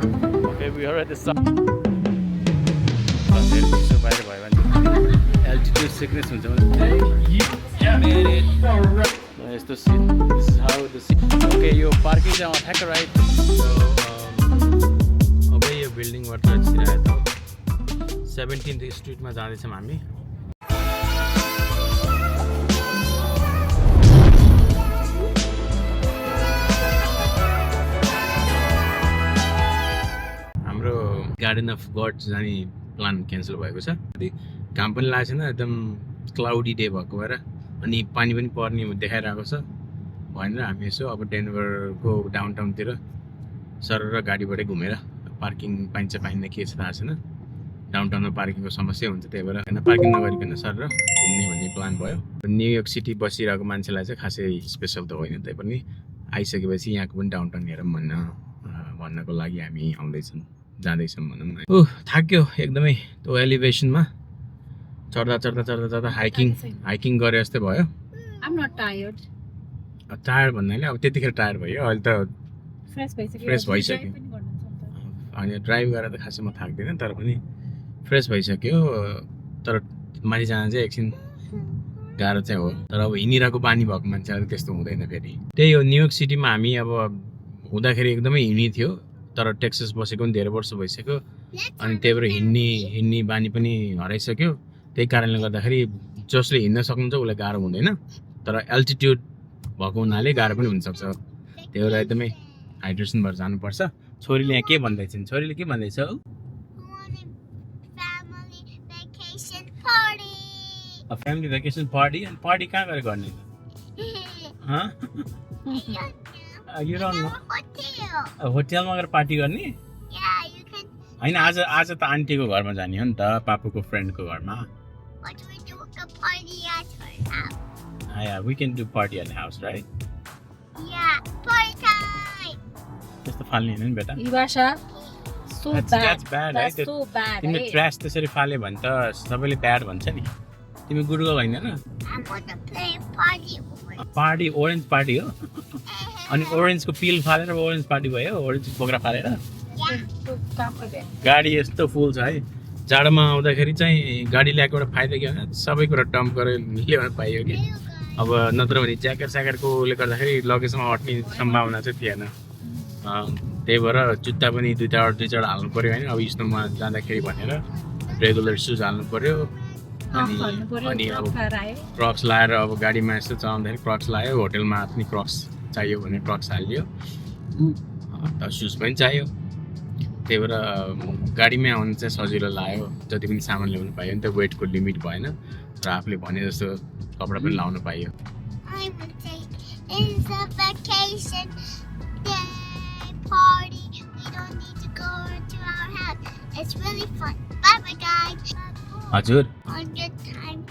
Okay, we are at the sun. So बाहिर भयो भने altitude sickness हुन्छ भने यस्तो this is how the okay yo parking चाहिँ ठ्याक्क राइट अब यो बिल्डिङबाट छिरायो त 17th स्ट्रिटमा जाँदैछौँ हामी हाम्रो गार्डन अफ गड जाने प्लान क्यान्सल भएको छ घाम पनि लागेको छैन एकदम क्लाउडी डे भएको भएर अनि पानी पनि पर्ने देखाइरहेको छ भनेर हामी यसो अब डेनभरको डाउनटाउनतिर सरर गाडीबाटै घुमेर पार्किङ पाइन्छ पाइन्न के छ थाहा छैन डाउनटाउनमा पार्किङको समस्या हुन्छ त्यही भएर होइन पार्किङ नगरिकन सरर घुम्ने भन्ने प्लान भयो न्युयोर्क सिटी बसिरहेको मान्छेलाई चाहिँ खासै स्पेसल त होइन त्यही पनि आइसकेपछि यहाँको पनि डाउनटाउन हेरौँ भन्नको लागि हामी आउँदैछौँ जाँदैछौँ भनौँ न ओह थाक्यो एकदमै त्यो एलिभेसनमा चढ्दा हाइकिङ गरे जस्तै भयो टायर्ड भन्नाले अब त्यतिखेर टायर्ड भयो अहिले त फ्रेस भइसक्यो अनि ड्राइभ गरेर त खासै म थाक्दिनँ तर पनि फ्रेस भइसक्यो तर माथि जान चाहिँ एकछिन गाह्रो चाहिँ हो तर अब हिँडिरहेको बानी भएको मान्छेलाई त्यस्तो हुँदैन फेरि त्यही हो न्युयोर्क सिटीमा हामी अब हुँदाखेरि एकदमै हिँड्ने थियो तर टेक्सास बसेको पनि धेरै वर्ष भइसक्यो अनि त्यही भएर हिँड्ने बानी पनि हराइसक्यो त्यही कारणले गर्दाखेरि जसले हिँड्न सक्नुहुन्छ उसलाई गाह्रो हुँदैन तर एल्टिट्युड भएको हुनाले गाह्रो पनि हुनसक्छ त्यही भएर एकदमै हाइड्रेसन भएर जानुपर्छ छोरीले यहाँ के भन्दैछन् छोरीले के भन्दैछ फ्यामिली भेकेसन पार्टी अनि पार्टी कहाँ गएर गर्ने होटेलमा गएर पार्टी गर्ने होइन आज त आन्टीको घरमा जाने हो नि त पापुको फ्रेन्डको घरमा Yeah, we can do party at the house, right? Yeah, party time. त्यस्तो फाल्ने हैन बेटा Ivasha, so bad. That's bad, That's right? so bad. तिमीले ट्र्यास त्यसरी फाल्यो भने त सबैले ब्याड भन्छ नि तिमी गुडगल हैन न I'm going to play party over. Party orange party हो अनि ओरेन्जको पिल फालेर ओरेन्ज पार्टी भयो ओरेन्ज बोक्रा फालेर Yeah. गाडी यस्तो फुल छ है जाडोमा आउँदाखेरि चाहिँ गाडी ल्याएको एउटा फाइदा के भने सबै कुरा डम्प गरेर ल्याउन पाइयो कि अब नत्र भने ज्याकेट स्याकेटकोले गर्दाखेरि लगेजमा अट्ने सम्भावना चाहिँ थिएन त्यही भएर जुत्ता पनि दुई चारवटा हाल्नु पऱ्यो होइन अब स्नोमा जाँदाखेरि भनेर रेगुलर सुज हाल्नु पऱ्यो अनि अब क्रक्स लाएर अब गाडीमा यस्तो चलाउँदाखेरि क्रक्स लायो होटेलमा पनि क्रक्स चाहियो भने क्रक्स हालियो सुज पनि चाहियो त्यही भएर गाडीमै आउनु चाहिँ सजिलो लाग्यो जति पनि सामान ल्याउनु पायो नि त वेटको लिमिट भएन र आफूले भने जस्तो कपडा पनि लाउनु पाइयो I would say it's a vacation day party. We don't need to go to our house. It's really fun. Bye bye guys. हजुर On your time.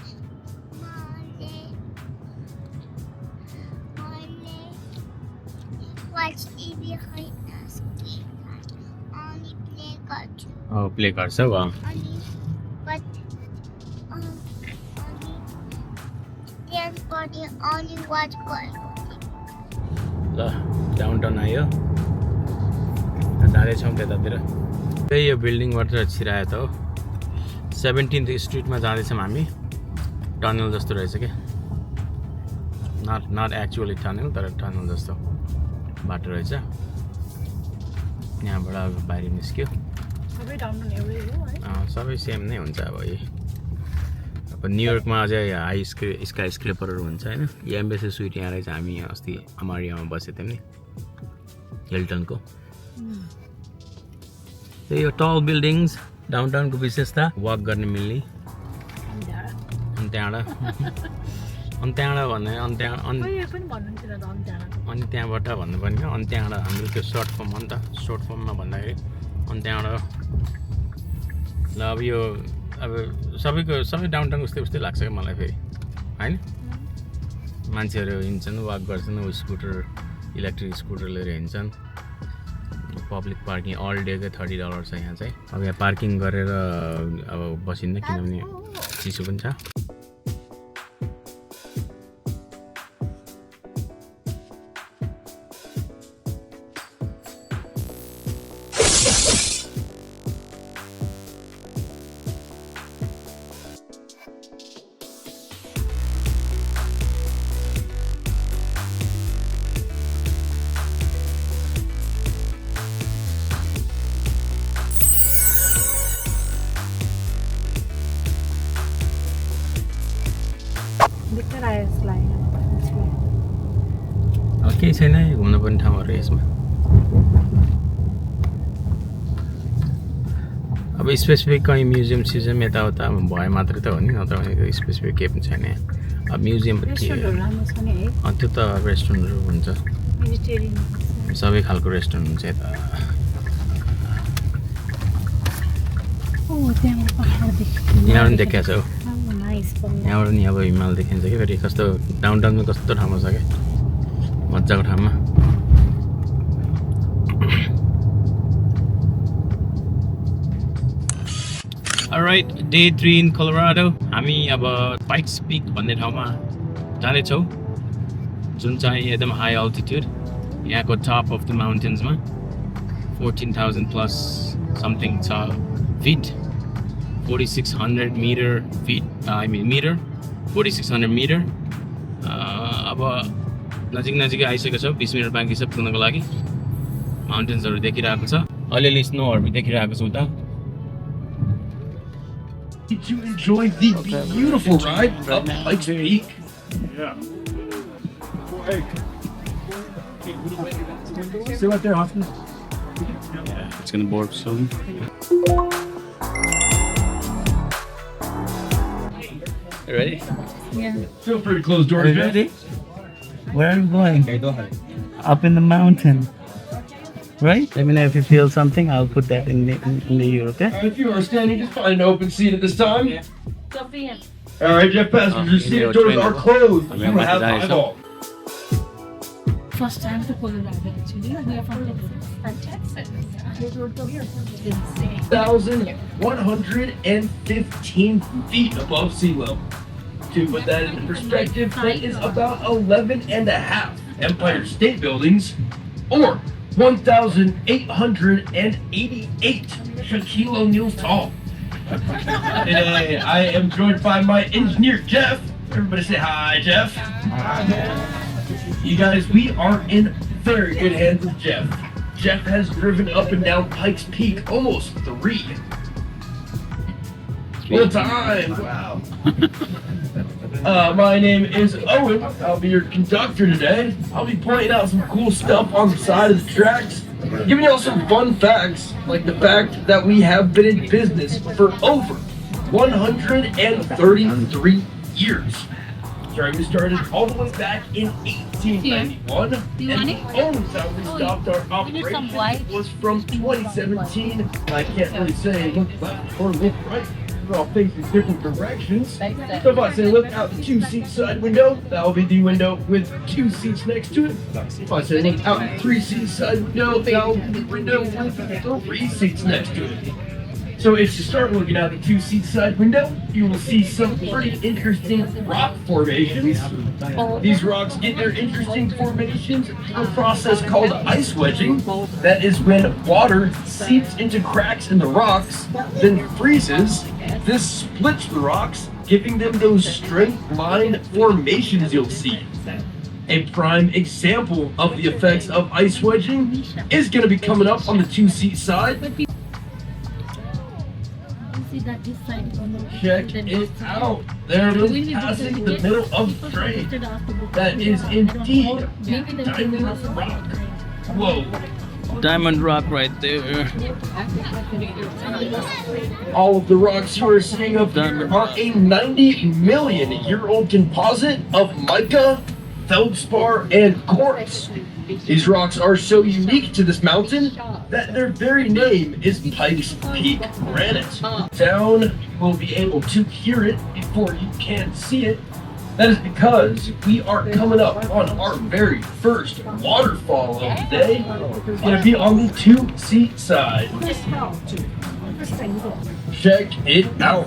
Monday. Watch TV behind us. Only play cartoon. Play गर्छ वा Only but only dance party. Only watch cartoon. ल downtown आयो जाँदैछौँ त्यतातिर त्यही यो बिल्डिङबाट छिरायो त हो 17th स्ट्रिटमा जाँदैछौँ हामी टनल जस्तो रहेछ क्या नट एक्चुअली टनल तर टनल जस्तो बाटो रहेछ यहाँबाट अब बाहिर निस्क्यो सबै सेम नै हुन्छ अब यही अब न्युयोर्कमा अझै हाई स्काई स्क्रेपरहरू हुन्छ होइन यो एम्बेसी स्विट यहाँ रहेछ हामी अस्ति अमारियामा बसेको थियौँ नि हिल्टनको त्यही यो टल बिल्डिङ्स डाउनटाउनको विशेषता वक गर्न मिल्ने अनि त्यहाँबाट भन्ने अनि त्यहाँबाट भन्नुपर्ने क्या अनि त्यहाँबाट हाम्रो त्यो सर्ट फर्म हो नि त सर्ट फर्ममा भन्दाखेरि अनि त्यहाँबाट ल अब यो अब सबै डाउनटाउन उस्तै लाग्छ क्या मलाई फेरि होइन मान्छेहरू हिँड्छन् वाक गर्छन् स्कुटर इलेक्ट्रिक स्कुटर लिएर हिँड्छन् पब्लिक पार्किङ अल डेकै $30 छ यहाँ चाहिँ अब यहाँ पार्किङ गरेर अब बसिन्न किनभने चिसो पनि छ छैन घुम्नुपर्ने ठाउँहरू यसमा अब स्पेसिफिक कहीँ म्युजियम सिजियम यताउता भए मात्रै त हो नि नत्र भनेको स्पेसिफिक केही पनि छैन अब म्युजियम त्यो त रेस्टुरेन्टहरू हुन्छ सबै खालको रेस्टुरेन्ट हुन्छ यता यहाँ पनि देखाएको छ हौ यहाँबाट नि अब हिमाल देखिन्छ कि फेरि कस्तो डाउनटाउनमा कस्तो ठाउँमा छ क्या मजाको ठाउँमा Alright, day 3 in Colorado. हामी अब Pikes Peak भन्ने ठाउँमा जाँदैछौँ जुन चाहिँ एकदम हाई अल्टिट्युड यहाँको टप अफ द माउन्टेन्समा 14,000 प्लस समथिङ छ feet 4600 metre feet metre 4600 metre अब नजिकै आइसकेको छ 20 मिनट बाँकी छ पुग्नको लागि माउन्टेन्सहरू देखिरहेको छ अलिअलि स्नोहरू देखिरहेको छ उता To enjoy the beautiful ride up Pikes Peak. Yeah. Stay right there, Austin. Yeah, it's gonna board soon. You ready? Yeah. Feel free to close doors. Ready? Where are you going? Up in the mountain. Right? Let me know if you feel something. I'll put that in the ear, okay? If you are standing, just find an open seat at this time. Sophia. All right, Jeff passengers, seat doors are closed. You have my ball. First time to Colorado actually. We are from Texas. Fantastic. 1,115 feet above sea level. To put that into perspective, that is about 11 and a half Empire State Buildings, or 1,888 Shaquille O'Neal's tall. Today, I am joined by my engineer, Jeff. Everybody say hi, Jeff. You guys, we are in very good hands with Jeff. Jeff has driven up and down Pikes Peak almost 3 full time. Wow. My name is Owen. I'll be your conductor today. I'll be pointing out some cool stuff on the side of the tracks, giving y'all some fun facts, like the fact that we have been in business for over 133 years. Sorry, we started all the way back in 1891, and the only time we stopped our operation was from 2017. I can't really say look left or look right. We're all facing different directions. So if I say look out the 2-seat side window, that will be the window with 2 seats next to it. If I say look out the 3-seat side window, that will be the window with 3 seats next to it. So if you start looking out the 2-seat side window, you will see some pretty interesting rock formations. These rocks get their interesting formations through a process called ice wedging. That is when water seeps into cracks in the rocks, then freezes. This splits the rocks, giving them those straight line formations you'll see. A prime example of the effects of ice wedging is going to be coming up on the 2-seat side. Check it out. There it is, passing the middle of the train. That is indeed Diamond Rock. Whoa. Diamond rock right there. All of the rocks you are seeing up there are a 90-million-year-old composite of mica, feldspar, and quartz. These rocks are so unique to this mountain that their very name is Pikes Peak granite. Down, you will be able to hear it before you can see it. That is because we are coming up on our very first waterfall of the day. It's going to be on the 2-seat side. Check it out.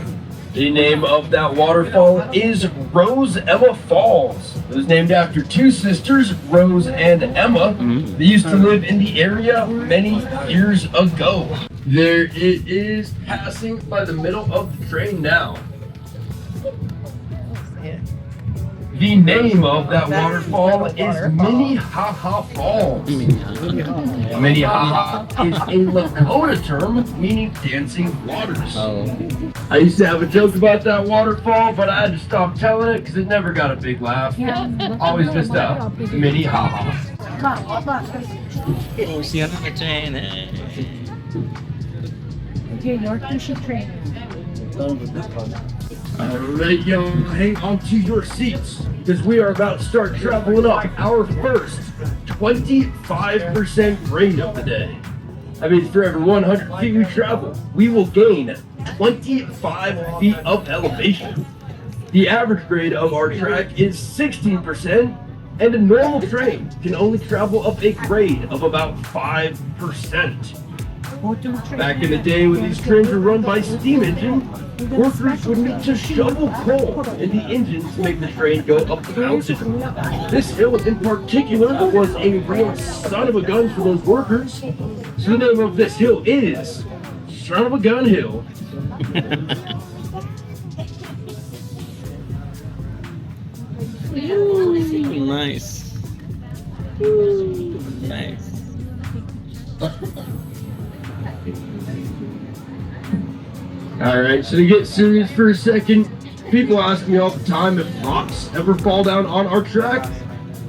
The name of that waterfall is Rose Emma Falls. It was named after 2 sisters, Rose and Emma. They used to live in the area many years ago. There it is, passing by the middle of the train now. The name of that waterfall is Minnehaha Falls. Minnehaha is a Lakota term meaning dancing waters. I used to have a joke about that waterfall, but I had to stop telling it because it never got a big laugh. Always just a Minnehaha. Okay, York, you should train. Alright, y'all, hang on to your seats because we are about to start traveling up our first 25% grade of the day. That means for every 100 feet we travel, we will gain 25 feet of elevation. The average grade of our track is 16%, and a normal train can only travel up a grade of about 5%. Back in the day when these trains were run by steam engine, workers would need to shovel coal in the engine to make the train go up the mountain. This hill in particular was a real son of a gun for those workers, so the name of this hill is Son of a Gun Hill. Nice. Nice. Alright, so to get serious for a second, people ask me all the time if rocks ever fall down on our track.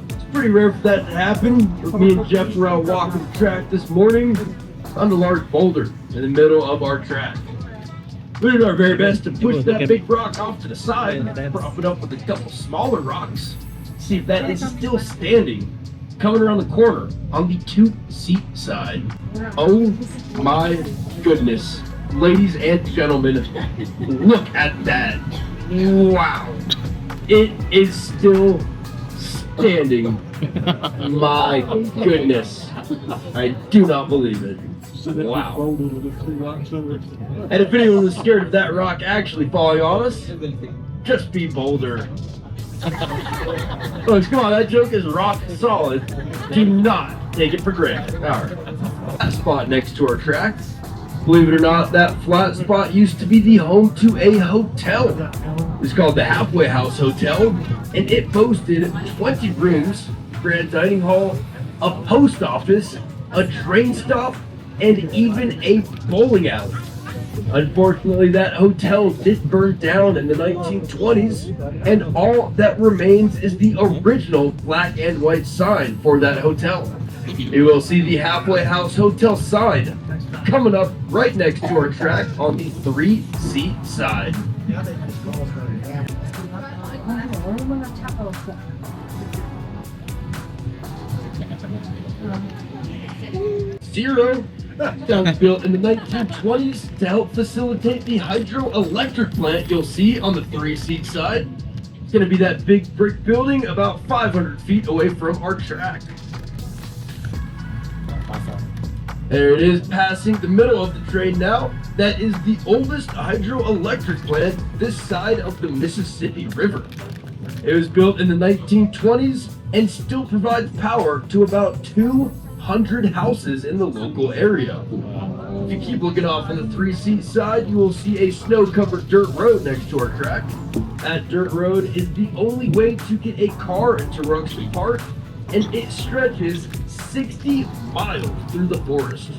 It's pretty rare for that to happen. Me and Jeff were out walking the track this morning, found a large boulder in the middle of our track. We did our very best to push that big rock off to the side, prop it up with a couple smaller rocks, see if that is still standing, coming around the corner on the 2-seat side. Oh my goodness. Ladies and gentlemen, look at that. Wow. It is still standing. My goodness. I do not believe it. Wow. And if anyone was scared of that rock actually falling on us, just be bolder. Folks, come on, that joke is rock solid. Do not take it for granted. Alright. That spot next to our track. Believe it or not, that flat spot used to be the home to a hotel. It's called the Halfway House Hotel, and it boasted 20 rooms, grand dining hall, a post office, a train stop, and even a bowling alley. Unfortunately, that hotel did burn down in the 1920s, and all that remains is the original black and white sign for that hotel. You will see the Halfway House Hotel sign coming up right next to our track on the 3-seat side. 0 that was built in the 1920s to help facilitate the hydroelectric plant you'll see on the 3-seat side. It's going to be that big brick building about 500 feet away from our track. There it is, passing the middle of the train now. That is the oldest hydroelectric plant this side of the Mississippi River. It was built in the 1920s and still provides power to about 200 houses in the local area. If you keep looking off on the 3-seat side, you will see a snow-covered dirt road next to our track. That dirt road is the only way to get a car into Ruxley Park, and it stretches 60 miles through the forest.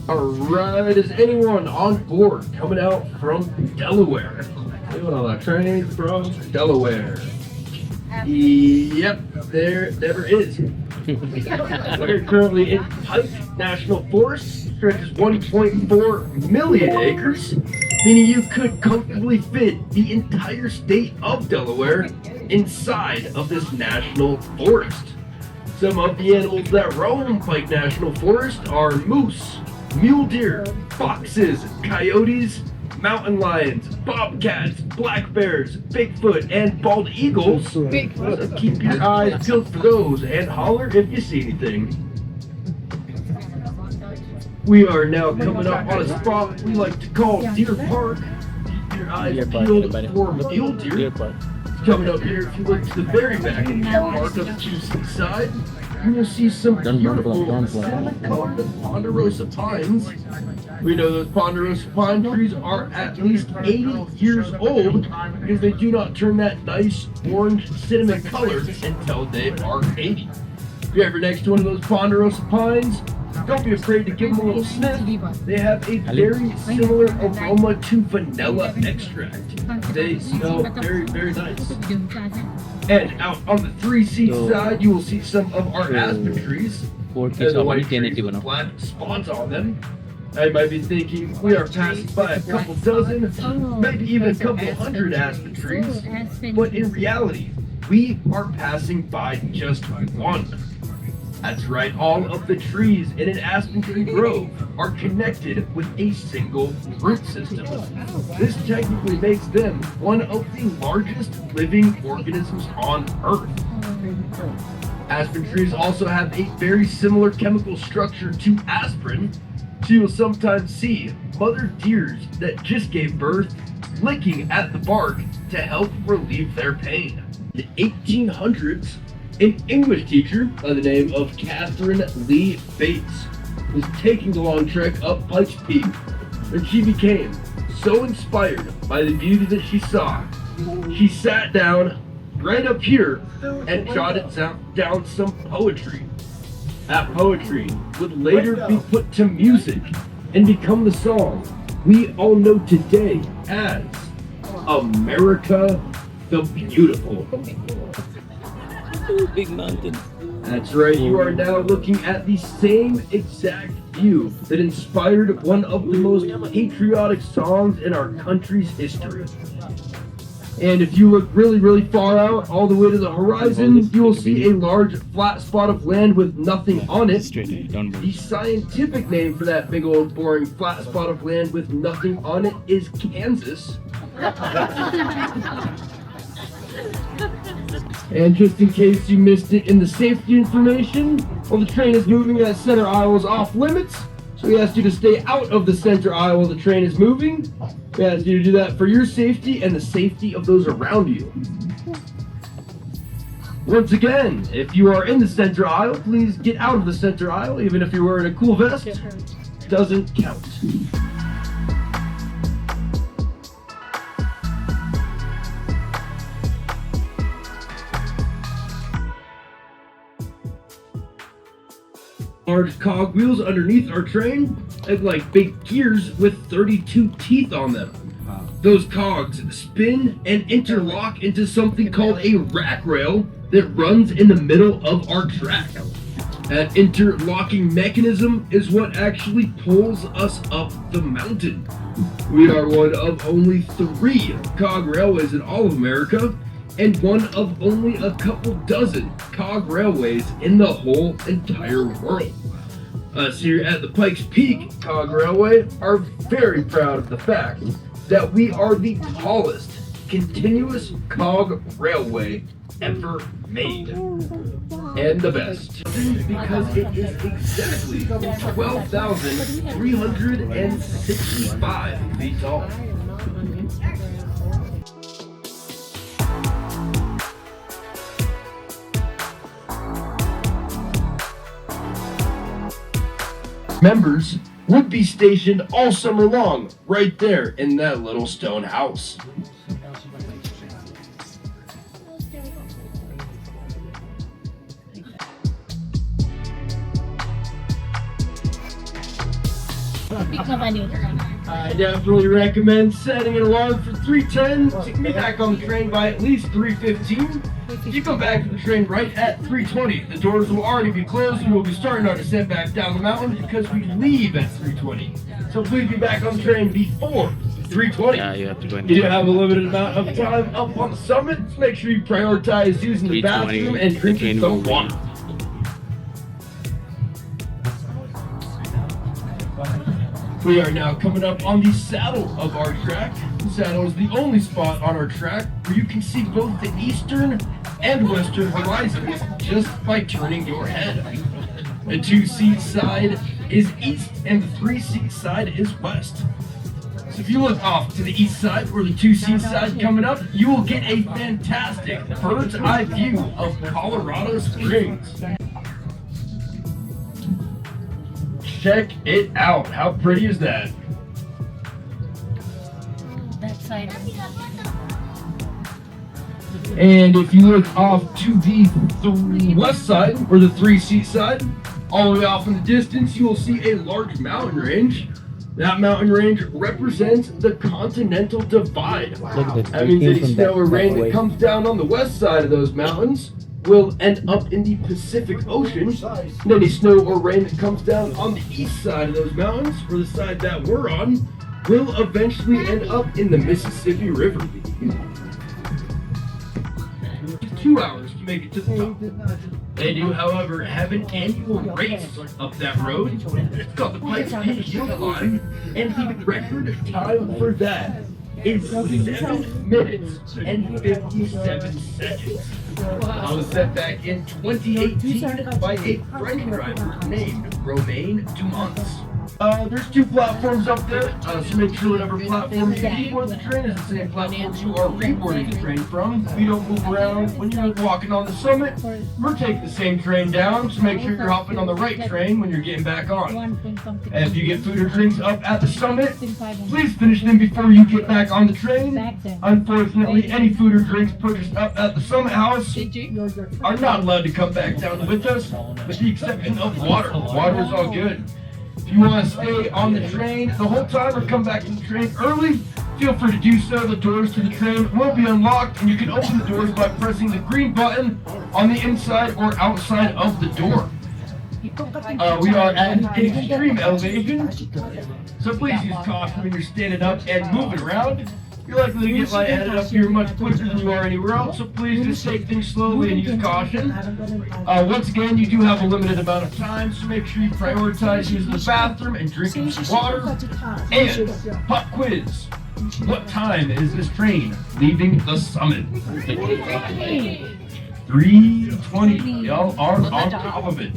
Alright, is anyone on board coming out from Delaware? Anyone on a train from Delaware? Yep, there is. We're currently in Pikes National Forest, stretches 1.4 million acres, meaning you could comfortably fit the entire state of Delaware inside of this national forest. Some of the animals that roam Pike National Forest are moose, mule deer, foxes, coyotes, mountain lions, bobcats, black bears, Bigfoot, and bald eagles. So keep your eyes peeled for those and holler if you see anything. We are now coming up on a spot we like to call Deer Park. Keep your eyes peeled for mule deer. Coming up here, if you look to the very back of the park on the 2-seat side, you will see some beautiful cinnamon-colored ponderosa pines. We know those ponderosa pine trees are at least 80 years old because they do not turn that nice orange cinnamon color until they are 80. If you're ever next to one of those ponderosa pines, don't be afraid to give them a little sniff. They have a very similar aroma to vanilla extract. They smell very, very nice. And out on the 3-seat side, you will see some of our aspen trees. They're the white trees with black spots on them. I might be thinking we are passing by a couple dozen, maybe even a couple hundred aspen trees. But in reality, we are passing by just one. That's right, all of the trees in an aspen tree grove are connected with a single root system. This technically makes them one of the largest living organisms on Earth. Aspen trees also have a very similar chemical structure to aspirin, so you'll sometimes see mother deers that just gave birth licking at the bark to help relieve their pain. In the 1800s, an English teacher by the name of Catherine Lee Bates was taking the long trek up Pikes Peak, and she became so inspired by the beauty that she saw, she sat down right up here and jotted down some poetry. That poetry would later be put to music and become the song we all know today as America the Beautiful. Big mountain. That's right, you are now looking at the same exact view that inspired one of the most patriotic songs in our country's history. And if you look really, really far out, all the way to the horizon, you will see a large flat spot of land with nothing on it. The scientific name for that big old boring flat spot of land with nothing on it is Kansas. And just in case you missed it in the safety information, while the train is moving, that center aisle is off limits. So we asked you to stay out of the center aisle while the train is moving. We asked you to do that for your safety and the safety of those around you. Once again, if you are in the center aisle, please get out of the center aisle, even if you're wearing a cool vest. Doesn't count. Large cog wheels underneath our train look like big gears with 32 teeth on them. Those cogs spin and interlock into something called a rack rail that runs in the middle of our track. That interlocking mechanism is what actually pulls us up the mountain. We are one of only 3 cog railways in all of America, and one of only a couple dozen cog railways in the whole entire world. Us here at the Pikes Peak Cog Railway are very proud of the fact that we are the tallest continuous cog railway ever made. And the best. Because it is exactly 12,365 feet tall. Members would be stationed all summer long right there in that little stone house. I definitely recommend setting an alarm for 3:10 to be back on the train by at least 3:15. If you come back to the train right at 3:20, the doors will already be closed and we'll be starting our descent back down the mountain because we leave at 3:20. So please be back on the train before 3:20. Yeah, you have to go in. You do have a limited amount of time up on the summit, so make sure you prioritize using the bathroom and drinking some water. We are now coming up on the saddle of our track. The saddle is the only spot on our track where you can see both the eastern and western horizons just by turning your head. The 2-seat side is east and the 3-seat side is west. So if you look off to the east side or the 2-seat side coming up, you will get a fantastic bird's eye view of Colorado Springs. check it out. How pretty is that? That side. And if you look off to the west side, or the 3-seat side, all the way off in the distance, you will see a large mountain range. That mountain range represents the Continental Divide. Look at that. That means any snow or rain that comes down on the west side of those mountains will end up in the Pacific Ocean. And any snow or rain that comes down on the east side of those mountains, or the side that we're on, will eventually end up in the Mississippi River. 2 hours to make it to the top. They do, however, have an annual race up that road. It's called the Pikes Peak Hill Climb, and the record time for that is 7 minutes and 57 seconds. I was set back in 2018 by a French driver named Romain Dumont. There's 2 platforms up there, so make sure whatever platform you board the train is the same platform you are reboarding the train from. We don't move around when you're walking on the summit. We're taking the same train down, so make sure you're hopping on the right train when you're getting back on. And if you get food or drinks up at the summit, please finish them before you get back on the train. Unfortunately, any food or drinks purchased up at the summit house are not allowed to come back down with us, with the exception of water. Water is all good. If you want to stay on the train the whole time or come back to the train early, feel free to do so. The doors to the train will be unlocked, and you can open the doors by pressing the green button on the inside or outside of the door. We are at an extreme elevation, so please use caution when you're standing up and moving around. You're likely to get lightheaded up here much quicker than you are anywhere else, so please just take things slowly and use caution. Once again, you do have a limited amount of time, so make sure you prioritize using the bathroom and drinking some water. And pop quiz. What time is this train leaving the summit? 3:20. Y'all are on top of it.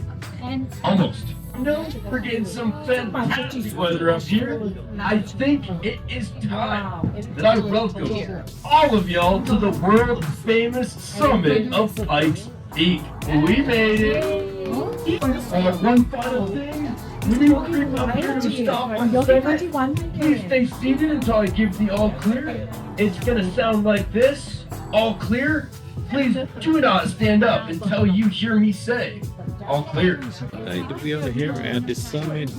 Almost. No, we're getting some fantastic weather up here. I think it is time that I welcome all of y'all to the world famous summit of Pikes Peak. We made it. One final thing. When you creep up here to stop on the summit, please stay seated until I give the all clear. It's gonna sound like this. All clear. Please do not stand up until you hear me say, all clear. We are here at the summit.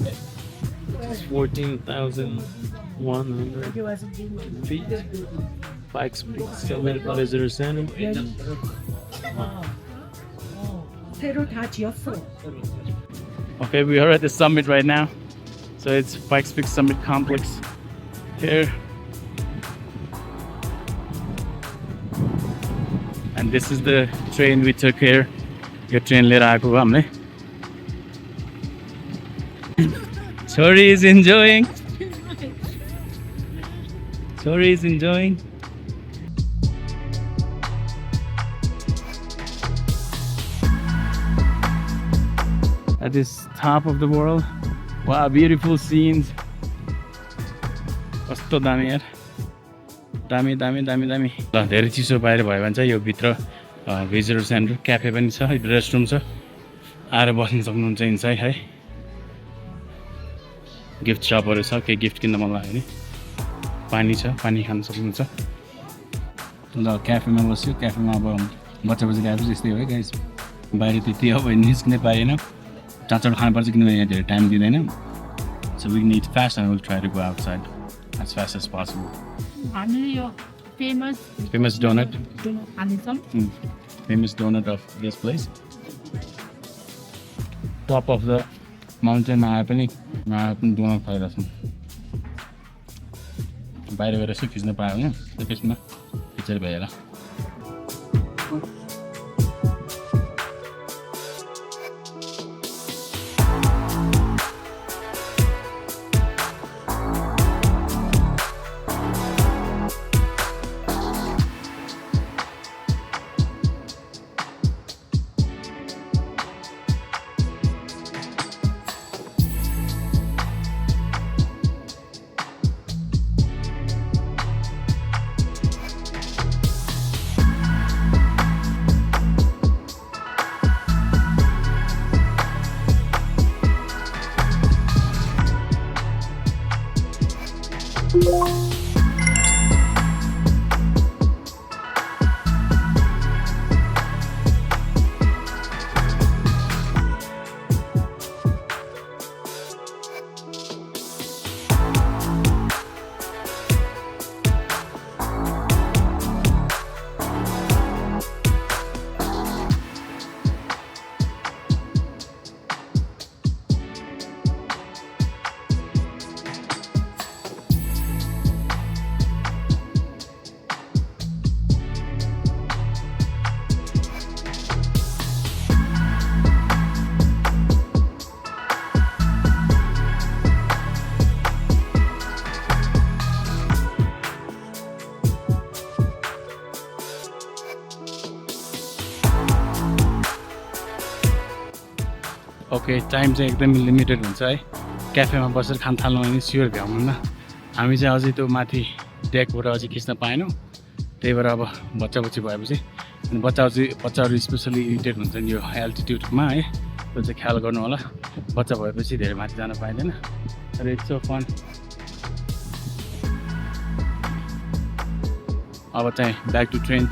It's 14,100 feet. Pikes Peak Summit Visitor Center. Okay, we are at the summit right now. So it's Pikes Peak Summit Complex here. And this is the train we took here. Your train लिएर आएको हो हामीले. Chori is enjoying. Chori is enjoying. At this top of the world. Wow, beautiful scenes. कस्तो दामी यार. दामी दामी दामी दामी. ल धेरै चिसो बाहिर भयो भने चाहिँ यो भित्र भिजिटर सेन्टर क्याफे पनि छ, रेस्टरुम छ. आएर बस्न सक्नुहुन्छ इनसाइड है. गिफ्ट शपहरु छ, के गिफ्ट किन्न मन लाग्यो भने पानी छ, पानी खान सक्नुहुन्छ. ल क्याफेमा बस्यो. क्याफेमा अब बच्चा बच्चा गएपछि यस्तै हो है गाइस. बाहिर त्यति अब निस्किनै पाएन. चाँचो खानुपर्छ किनभने यहाँ धेरै टाइम दिँदैन. So we need fast and we'll try to go outside as fast as possible. Famous donut. Famous donut of this place. Top of the mountain आए पनि donut खाइरहेको छौँ. बाहिर गएर यसो खिच्न पायो भने त्यसमा खिचेर भइहाल्यो. ओके टाइम चाहिँ एकदमै लिमिटेड हुन्छ है क्याफेमा बसेर खान थाल्नु भने स्योर भ्याउनुहुन्न हामी चाहिँ अझै त्यो माथि डेकबाट अझै खिच्न पाएनौँ त्यही भएर अब बच्चा भएपछि अनि बच्चाहरू स्पेसली इरिटेट हुन्छ नि यो एल्टिट्युडमा है त्यो चाहिँ ख्याल गर्नु होला बच्चा भएपछि धेरै माथि जान पाइँदैन तर इट्स सो फन अब चाहिँ ब्याक टु ट्रेन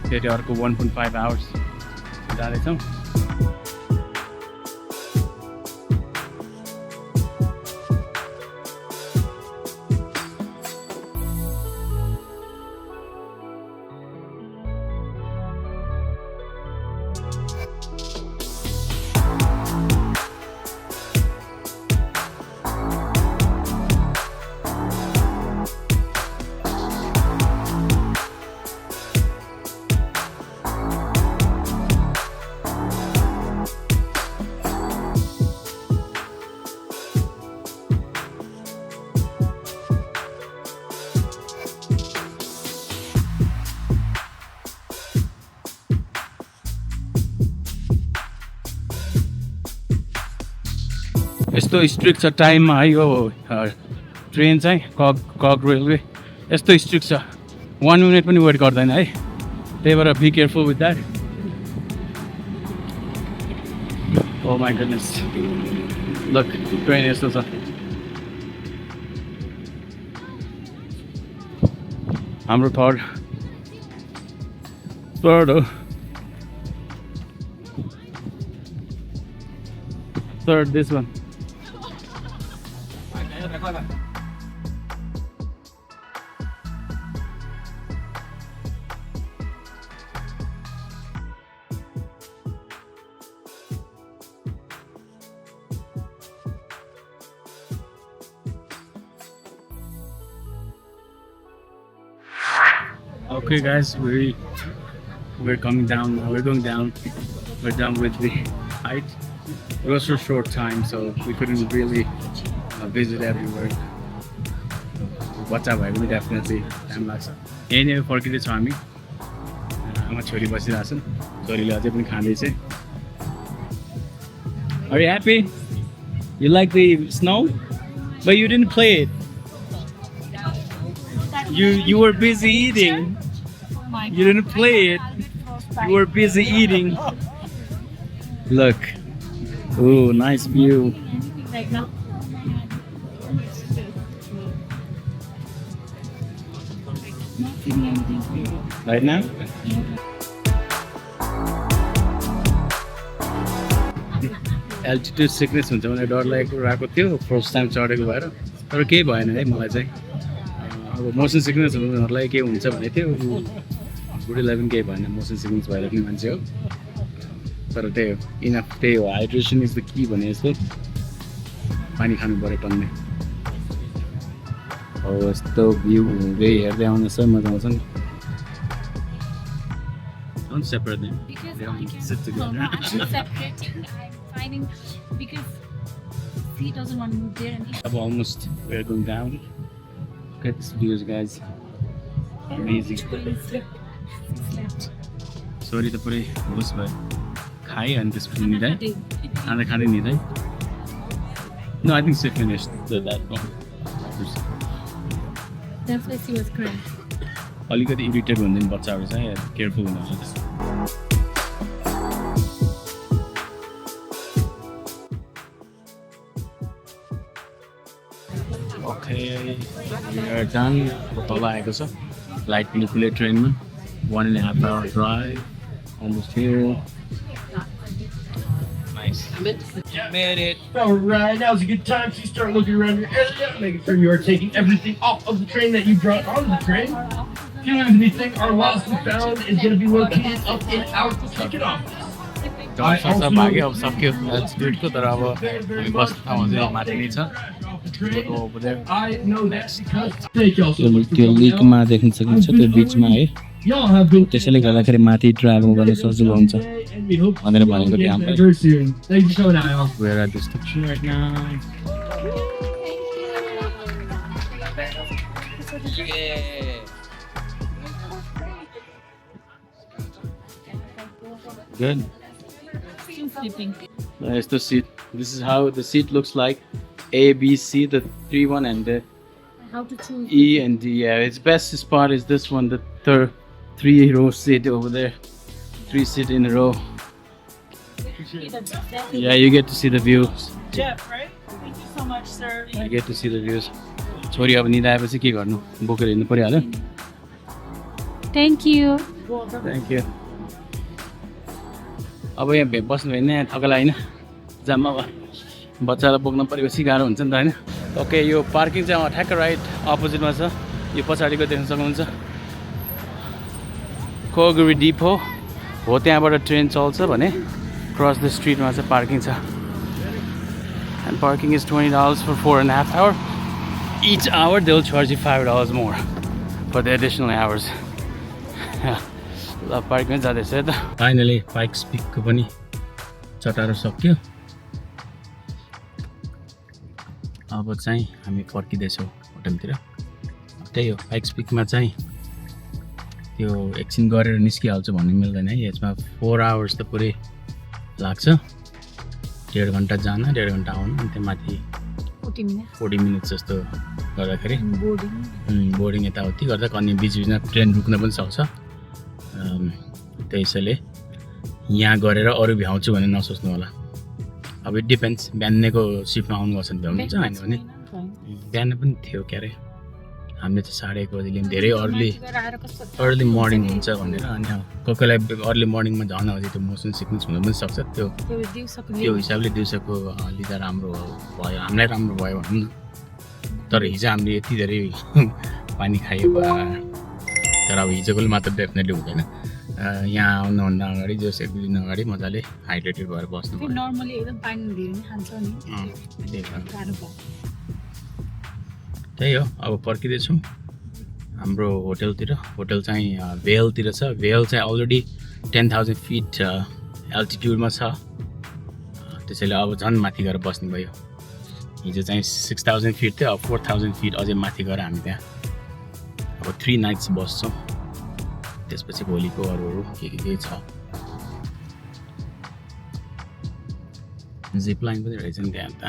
फेरि अर्को 1.5 आवर्स जाँदैछौँ यस्तो स्ट्रिक्ट छ टाइममा है यो ट्रेन चाहिँ कग रेलवे यस्तो स्ट्रिक्ट छ 1 मिनट पनि वेट गर्दैन है त्यही भएर be careful with that oh my goodness luck train यस्तो छ हाम्रो थर्ड हो third this one okay guys we're coming down now. We're going down. We're done with the hike. It was for a short time, so we couldn't really visit everywhere. What's up? We definitely time लाग्छ यही नै फर्किँदैछौँ हामी आमा छोरी बसिरहेछन् छोरीले अझै पनि खाँदैछ Are you happy? You like the snow? But you didn't play it. You were busy eating. You didn't play it. You were busy eating. Look. Oh, nice view. Right now. Right now? Altitude sickness हुन्छ भने डर लागेको थियो first time चढेको भएर तर केही भएन है मलाई चाहिँ अब मोसन सिकनेस हुनेहरूलाई के हुन्छ भने थियो बुढीलाई पनि केही भएन मोसन सिकनेस भएर पनि मान्छे हो तर त्यही हो इनफ त्यही हो हाइड्रेसन इज द की भने जस्तो पानी खानु पऱ्यो टन्नै हो यस्तो भ्यू हुँदै हेर्दै आउनु छ मजा आउँछ नि Don't separate them. Because They don't I can sit together. I'm separating. I'm finding because he doesn't want to move there and he Almost we're going down. Look at these views, guys. Amazing. slept. Sorry to put it was but khai and this need I and I can't need I. No, I think she finished that one. That's why she was crying. अलिकति irritate हुँदैन बच्चाहरू चाहिँ careful हुनुपर्छ okay we are done तल आएको छ light पनि खुल्यो ट्रेनमा 1.5 hour drive almost here nice Made it. All right, now's a good time to start looking around your area, making sure you are taking everything off of the train that you brought on the train. If you lose anything, our lost and found is going to be located up in our ticket office. सब भाग्यो अब सक्यो एल्टिट्युडको तर अब हामी बस्ने ठाउँमा चाहिँ माथि नै छ I know that because thank y'all so much. त्यो लिकमा देख्न सकिन्छ त्यो बिचमा है Y'all have been त्यसैले गर्दाखेरि माथि ट्राभल गर्न सजिलो हुन्छ and we hope भनेर भनेको थियो हामीलाई very soon. Thanks for coming out, y'all. We're at the station right now. Good. Still sleeping. यस्तो seat this is how the seat looks like A, B, C, the 3 one and the How to choose? E and D. Yeah, its best spot is this one, the third 3-row seat over there. 3 seat in a row. Yeah, you get to see the views. Jeff, right? Thank you so much, sir. You get to see the views. छोरी अब निदा आएपछि के गर्नु बोकेर हिँड्नु परिहाल्यो Thank you. Thank you अब यहाँ बस्नु भयो नि थकाला होइन जाममा अब बच्चालाई बोक्न परेपछि गाह्रो हुन्छ नि त होइन ओके यो पार्किङ चाहिँ ठ्याक्क राइट अपोजिटमा छ यो पछाडिको देख्न सक्नुहुन्छ कोगुरी डिपो हो त्यहाँबाट ट्रेन चल्छ भने क्रस द स्ट्रिटमा चाहिँ पार्किङ छ end parking is $20 for 4.5 hours. Each hour they'll charge you $5 more for the additional hours. ल पार्कमै जाँदैछ त फाइनली पाइक्स पिकको पनि चटारो सक्यो अब चाहिँ हामी फर्किँदैछौँ होटलतिर त्यही हो पाइक्स पिकमा चाहिँ त्यो एकछिन गरेर निस्किहाल्छु भन्ने मिल्दैन है यसमा 4 hours त पुरै लाग्छ 1.5 घन्टा जान 1.5 घन्टा आउनु अनि त्यो माथि 40 minutes जस्तो गर्दाखेरि बोर्डिङ यताउति गर्दा अनि बिचबिचमा ट्रेन रुक्न पनि सक्छ त्यसैले यहाँ गरेर अरू भ्याउँछु भने नसोच्नु होला अब इट डिपेन्ड्स बिहानको सिफ्टमा आउनुपर्छ भने भ्याउनुहुन्छ होइन भने बिहान पनि थियो के अरे हामीले चाहिँ 1:30 बजीले धेरै अर्ली मर्निङ हुन्छ भनेर अनि कोही कोहीलाई अर्ली मर्निङमा झन् अझै त्यो मोसन सिक्नेस हुन पनि सक्छ त्यो हिसाबले दिउँसोको लिँदा राम्रो भयो हामीलाई राम्रो भयो भनौँ न तर हिजो हामीले यति धेरै पानी खायो तर अब हिजोकोले मात्र डेफिनेटली हुँदैन यहाँ आउनुभन्दा अगाडि जो 1-2 दिन अगाडि मजाले हाइड्रेटेड भएर बस्नु त्यही हो अब फर्किँदैछौँ हाम्रो होटल चाहिँ भेलतिर छ भेल चाहिँ अलरेडी 10,000 feet एल्टिट्युडमा छ त्यसैले अब झन् माथि गएर बस्नु भयो हिजो चाहिँ 6,000 feet थियो अब 4,000 feet अझै माथि गएर हामी त्यहाँ अब 3 nights बस्छौँ त्यसपछि भोलिको अरू के छ जिप लाइन पनि रहेछ नि त्यहाँ त